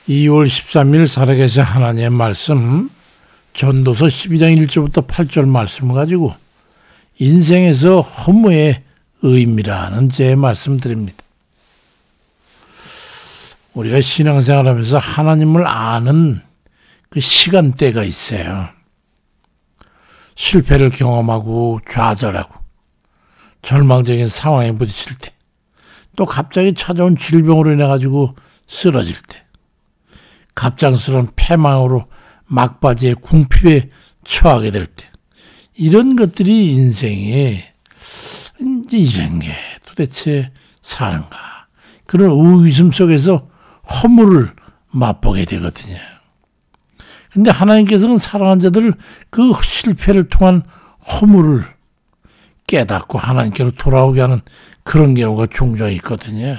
2월 13일 살아계신 하나님의 말씀 전도서 12장 1절부터 8절 말씀을 가지고 인생에서 허무의 의미라는 제 말씀 드립니다. 우리가 신앙생활하면서 하나님을 아는 그 시간대가 있어요. 실패를 경험하고 좌절하고 절망적인 상황에 부딪힐 때, 또 갑자기 찾아온 질병으로 인해 가지고 쓰러질 때, 갑작스러운 패망으로 막바지에 궁핍에 처하게 될 때, 이런 것들이 인생에 이제 이런 게 도대체 사는가, 그런 의구심 속에서 허물을 맛보게 되거든요. 근데 하나님께서는 사랑하는 자들을 그 실패를 통한 허물을 깨닫고 하나님께로 돌아오게 하는 그런 경우가 종종 있거든요.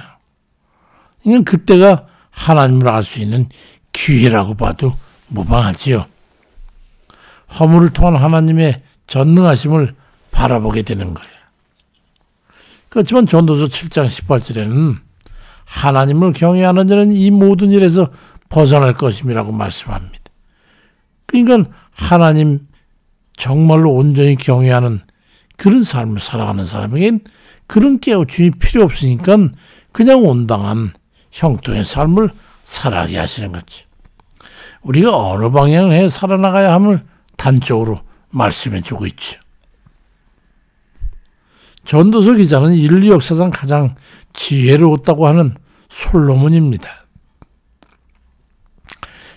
그러니까 그때가 하나님을 알 수 있는 기회라고 봐도 무방하지요. 허물을 통한 하나님의 전능하심을 바라보게 되는 거예요. 그렇지만 전도서 7장 18절에는 하나님을 경외하는 자는 이 모든 일에서 벗어날 것임이라고 말씀합니다. 그러니까 하나님 정말로 온전히 경외하는 그런 삶을 살아가는 사람에겐 그런 깨우침이 필요 없으니까 그냥 온당한 형통의 삶을 살아가게 하시는 거지. 우리가 어느 방향을 해 살아나가야 함을 단적으로 말씀해 주고 있죠. 전도서 기자는 인류 역사상 가장 지혜로웠다고 하는 솔로몬입니다.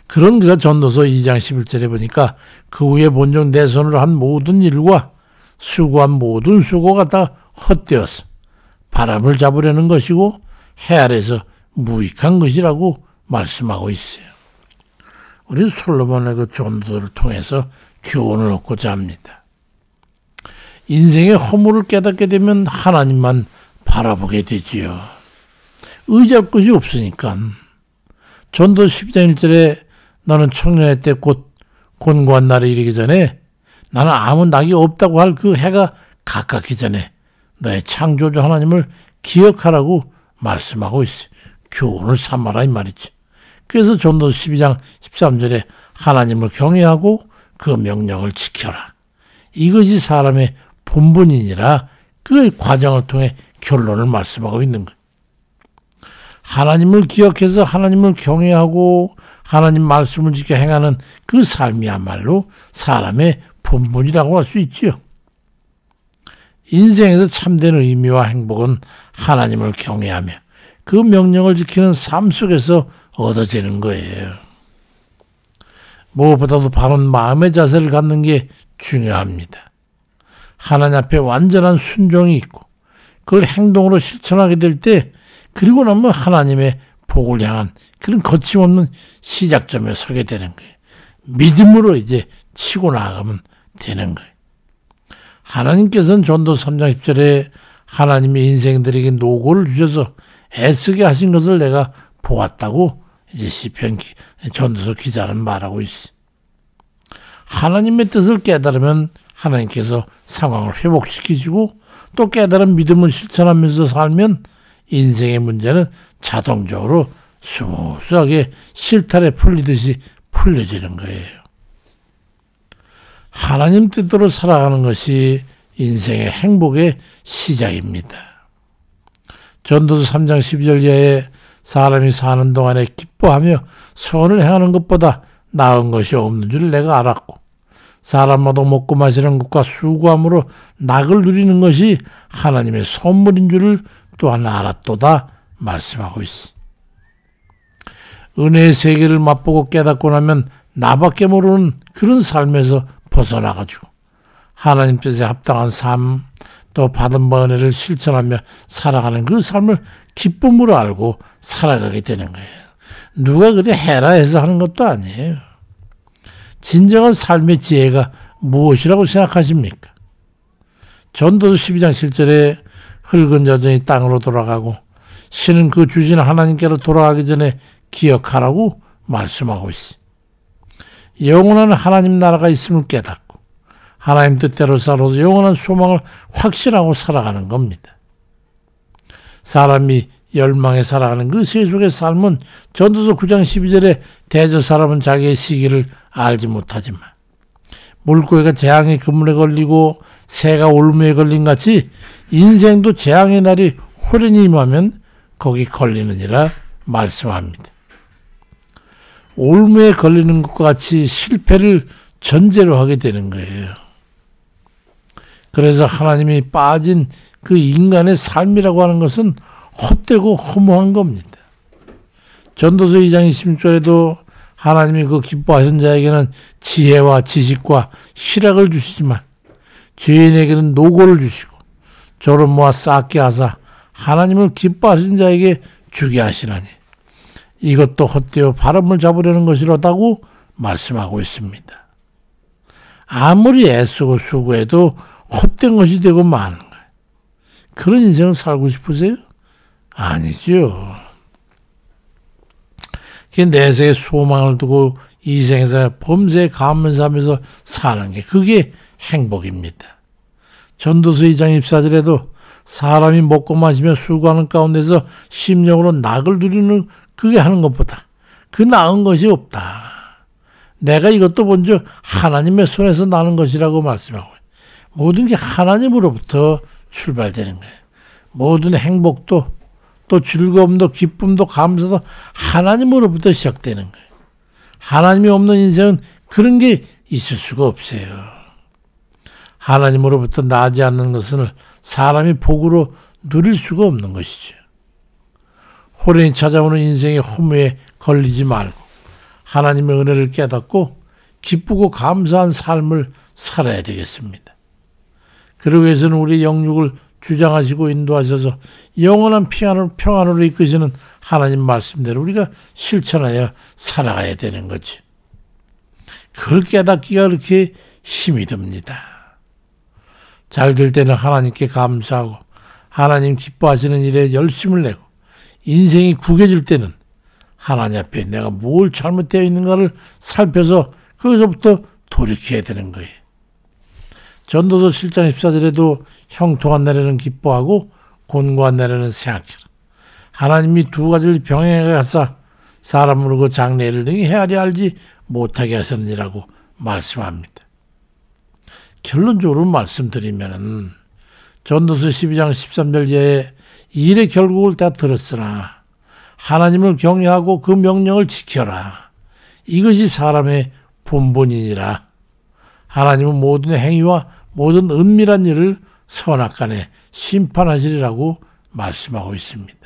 그런 그가 전도서 2장 11절에 보니까 그 후에 본적 내 손으로 한 모든 일과 수고한 모든 수고가 다 헛되어서 바람을 잡으려는 것이고 해 아래서 무익한 것이라고 말씀하고 있어요. 우리는 솔로몬의 그 전도를 통해서 교훈을 얻고자 합니다. 인생의 허물을 깨닫게 되면 하나님만 바라보게 되지요. 의지할 것이 없으니까. 전도 12장 1절에 너는 청년의 때 곧 곤고한 날에 이르기 전에 나는 아무 낙이 없다고 할 그 해가 가깝기 전에 너의 창조주 하나님을 기억하라고 말씀하고 있어요. 교훈을 삼아라 이 말이지. 그래서 전도 12장 13절에 하나님을 경외하고 그 명령을 지켜라. 이것이 사람의 본분이니라. 그 과정을 통해 결론을 말씀하고 있는 거예요. 하나님을 기억해서 하나님을 경외하고 하나님 말씀을 지켜 행하는 그 삶이야말로 사람의 본분이라고 할 수 있지요. 인생에서 참된 의미와 행복은 하나님을 경외하며 그 명령을 지키는 삶 속에서 얻어지는 거예요. 무엇보다도 바른 마음의 자세를 갖는 게 중요합니다. 하나님 앞에 완전한 순종이 있고 그걸 행동으로 실천하게 될 때, 그리고 나면 하나님의 복을 향한 그런 거침없는 시작점에 서게 되는 거예요. 믿음으로 이제 치고 나가면 되는 거예요. 하나님께서는 전도 3장 10절에 하나님의 인생들에게 노고를 주셔서 애쓰게 하신 것을 내가 보았다고 이제 시편 전도서 기자는 말하고 있어요. 하나님의 뜻을 깨달으면 하나님께서 상황을 회복시키시고 또 깨달은 믿음을 실천하면서 살면 인생의 문제는 자동적으로 스무스하게 실타래 풀리듯이 풀려지는 거예요. 하나님 뜻대로 살아가는 것이 인생의 행복의 시작입니다. 전도서 3장 12절 이하에 사람이 사는 동안에 기뻐하며 선을 행하는 것보다 나은 것이 없는 줄 내가 알았고 사람마다 먹고 마시는 것과 수고함으로 낙을 누리는 것이 하나님의 선물인 줄을 또한 알았도다 말씀하고 있어. 은혜의 세계를 맛보고 깨닫고 나면 나밖에 모르는 그런 삶에서 벗어나가지고 하나님 뜻에 합당한 삶, 또 받은 바 은혜를 실천하며 살아가는 그 삶을 기쁨으로 알고 살아가게 되는 거예요. 누가 그래 해라 해서 하는 것도 아니에요. 진정한 삶의 지혜가 무엇이라고 생각하십니까? 전도서 12장 7절에 흙은 여전히 땅으로 돌아가고 신은 그 주신 하나님께로 돌아가기 전에 기억하라고 말씀하고 있어요. 영원한 하나님 나라가 있음을 깨닫고 하나님 뜻대로 살아서 영원한 소망을 확신하고 살아가는 겁니다. 사람이 열망에 살아가는 그 세속의 삶은 전도서 9장 12절에 대저 사람은 자기의 시기를 알지 못하지만 물고기가 재앙의 그물에 걸리고 새가 올무에 걸린 같이 인생도 재앙의 날이 호련히 임하면 거기 걸리느니라 말씀합니다. 올무에 걸리는 것과 같이 실패를 전제로 하게 되는 거예요. 그래서 하나님이 빠진 그 인간의 삶이라고 하는 것은 헛되고 허무한 겁니다. 전도서 2장 26절에도 하나님이 그 기뻐하신 자에게는 지혜와 지식과 희락을 주시지만 죄인에게는 노고를 주시고 저를 모아 쌓게 하사 하나님을 기뻐하신 자에게 주게 하시나니 이것도 헛되어 바람을 잡으려는 것이로다고 말씀하고 있습니다. 아무리 애쓰고 수고해도 헛된 것이 되고 마는 거예요. 그런 인생을 살고 싶으세요? 아니죠. 내세에 소망을 두고 이 생에서 범사에 가면서 하면서 사는 게 그게 행복입니다. 전도서 2장 24절에도 사람이 먹고 마시며 수고하는 가운데서 심령으로 낙을 누리는 그게 하는 것보다 그 나은 것이 없다. 내가 이것도 먼저 하나님의 손에서 나는 것이라고 말씀하고 모든 게 하나님으로부터 출발되는 거예요. 모든 행복도 또 즐거움도 기쁨도 감사도 하나님으로부터 시작되는 거예요. 하나님이 없는 인생은 그런 게 있을 수가 없어요. 하나님으로부터 나지 않는 것은 사람이 복으로 누릴 수가 없는 것이죠. 호련히 찾아오는 인생의 허무에 걸리지 말고 하나님의 은혜를 깨닫고 기쁘고 감사한 삶을 살아야 되겠습니다. 그러기 위해서는 우리 영육을 주장하시고 인도하셔서 영원한 평안으로 이끄시는 하나님 말씀대로 우리가 실천하여 살아가야 되는 거지. 그걸 깨닫기가 그렇게 힘이 듭니다. 잘 될 때는 하나님께 감사하고 하나님 기뻐하시는 일에 열심을 내고 인생이 구겨질 때는 하나님 앞에 내가 뭘 잘못되어 있는가를 살펴서 거기서부터 돌이켜야 되는 거예요. 전도서 7장 14절에도 형통한 날에는 기뻐하고 곤고한 날에는 생각해라. 하나님이 두 가지를 병행해 가사 사람으로 그 장래를 등이 헤아려 알지 못하게 하셨느니라고 말씀합니다. 결론적으로 말씀드리면은 전도서 12장 13절 이하에 일의 결국을 다 들었으나 하나님을 경외하고 그 명령을 지켜라. 이것이 사람의 본분이니라. 하나님은 모든 행위와 모든 은밀한 일을 선악간에 심판하시리라고 말씀하고 있습니다.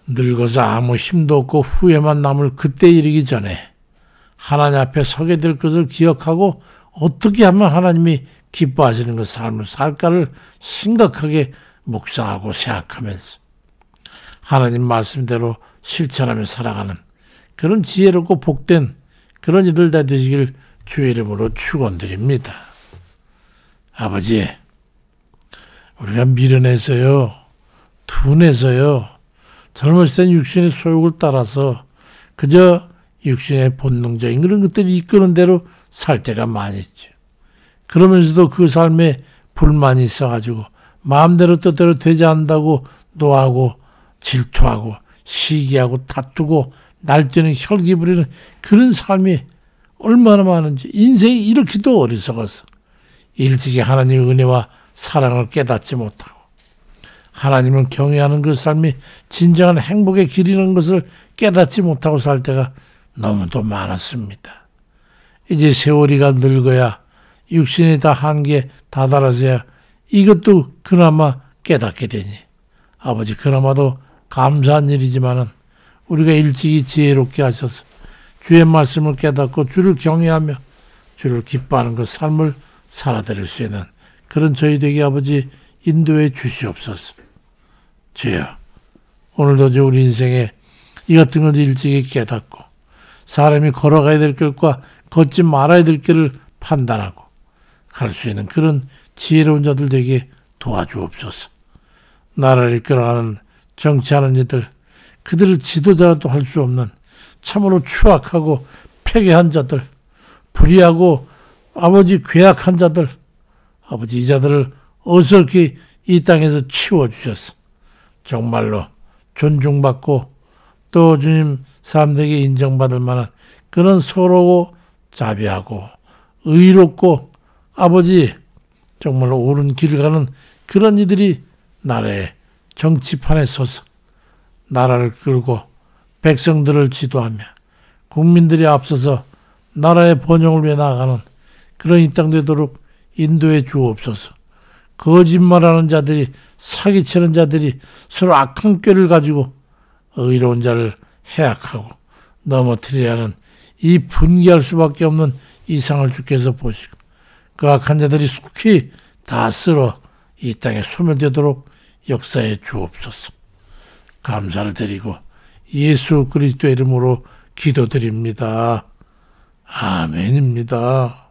늙어서 아무 힘도 없고 후회만 남을 그때 이르기 전에 하나님 앞에 서게 될 것을 기억하고 어떻게 하면 하나님이 기뻐하시는 그 삶을 살까를 심각하게 묵상하고 생각하면서 하나님 말씀대로 실천하며 살아가는 그런 지혜롭고 복된 그런 이들 다 되시길 주의 이름으로 축원드립니다. 아버지, 우리가 미련해서요, 둔해서요, 젊었을 땐 육신의 소욕을 따라서 그저 육신의 본능적인 그런 것들이 이끄는 대로 살 때가 많이 있죠. 그러면서도 그 삶에 불만이 있어가지고 마음대로 뜻대로 되지 않는다고 노하고 질투하고 시기하고 다투고 날뛰는 혈기 부리는 그런 삶이 얼마나 많은지 인생이 이렇게도 어리석어서 일찍이 하나님의 은혜와 사랑을 깨닫지 못하고 하나님을 경외하는 그 삶이 진정한 행복의 길이라는 것을 깨닫지 못하고 살 때가 너무도 많았습니다. 이제 세월이가 늙어야 육신이 다 한계에 다다라서야 이것도 그나마 깨닫게 되니 아버지 그나마도 감사한 일이지만은 우리가 일찍이 지혜롭게 하셔서 주의 말씀을 깨닫고 주를 경외하며 주를 기뻐하는 그 삶을 살아드릴 수 있는 그런 저희 되게 아버지 인도해 주시옵소서. 주여 오늘도 우리 인생에 이 같은 것도 일찍이 깨닫고 사람이 걸어가야 될 길과 걷지 말아야 될 길을 판단하고 갈 수 있는 그런 지혜로운 자들 되게 도와주옵소서. 나라를 이끌어가는 정치하는 이들 그들을 지도자라도 할 수 없는 참으로 추악하고 패괴한 자들 불의하고 아버지 괴악한 자들 아버지 이 자들을 어설히 이 땅에서 치워주셔서 정말로 존중받고 또 주님 사람들에게 인정받을 만한 그런 서러고 자비하고 의롭고 아버지 정말로 옳은 길을 가는 그런 이들이 나라의 정치판에 서서 나라를 끌고 백성들을 지도하며 국민들이 앞서서 나라의 번영을 위해 나아가는 그런 이 땅 되도록 인도해 주옵소서. 거짓말하는 자들이 사기치는 자들이 서로 악한 꾀를 가지고 의로운 자를 해악하고 넘어뜨리려 하는 이 분개할 수밖에 없는 이상을 주께서 보시고 그 악한 자들이 속히 다 쓸어 이 땅에 소멸되도록 역사해 주옵소서. 감사를 드리고 예수 그리스도의 이름으로 기도드립니다. 아멘입니다.